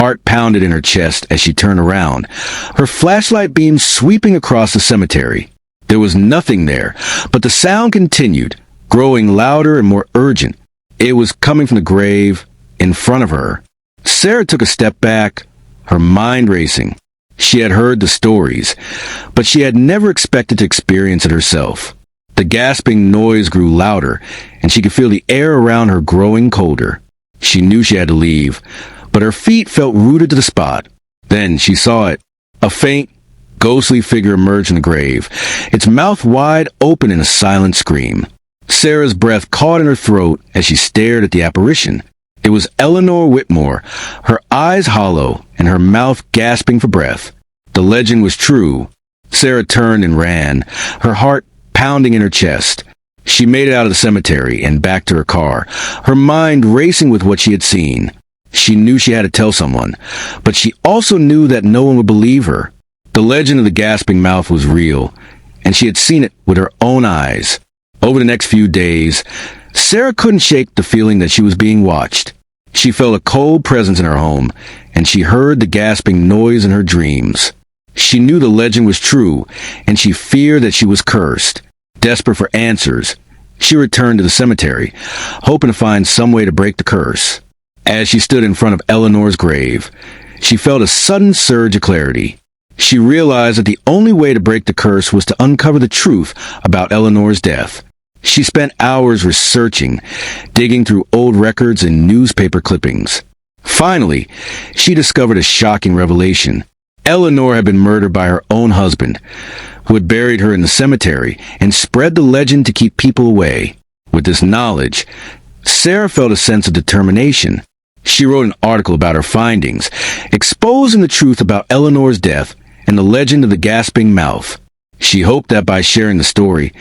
Heart pounded in her chest as she turned around, her flashlight beam sweeping across the cemetery. There was nothing there, but the sound continued, growing louder and more urgent. It was coming from the grave in front of her. Sarah took a step back, her mind racing. She had heard the stories, but she had never expected to experience it herself. The gasping noise grew louder, and she could feel the air around her growing colder. She knew she had to leave, but her feet felt rooted to the spot. Then she saw it. A faint, ghostly figure emerged from the grave, its mouth wide open in a silent scream. Sarah's breath caught in her throat as she stared at the apparition. It was Eleanor Whitmore, her eyes hollow and her mouth gasping for breath. The legend was true. Sarah turned and ran, her heart pounding in her chest. She made it out of the cemetery and back to her car, her mind racing with what she had seen. She knew she had to tell someone, but she also knew that no one would believe her. The legend of the gasping mouth was real, and she had seen it with her own eyes. Over the next few days, Sarah couldn't shake the feeling that she was being watched. She felt a cold presence in her home, and she heard the gasping noise in her dreams. She knew the legend was true, and she feared that she was cursed. Desperate for answers, she returned to the cemetery, hoping to find some way to break the curse. As she stood in front of Eleanor's grave, she felt a sudden surge of clarity. She realized that the only way to break the curse was to uncover the truth about Eleanor's death. She spent hours researching, digging through old records and newspaper clippings. Finally, she discovered a shocking revelation. Eleanor had been murdered by her own husband, who had buried her in the cemetery and spread the legend to keep people away. With this knowledge, Sarah felt a sense of determination. She wrote an article about her findings, exposing the truth about Eleanor's death and the legend of the gasping mouth. She hoped that by sharing the story,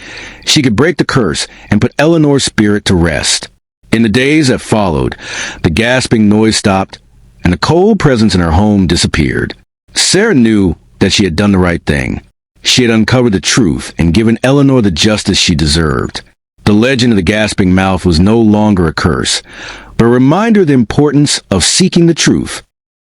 she could break the curse and put Eleanor's spirit to rest. In the days that followed, the gasping noise stopped, and the cold presence in her home disappeared. Sarah knew that she had done the right thing. She had uncovered the truth and given Eleanor the justice she deserved. The legend of the gasping mouth was no longer a curse, but a reminder of the importance of seeking the truth.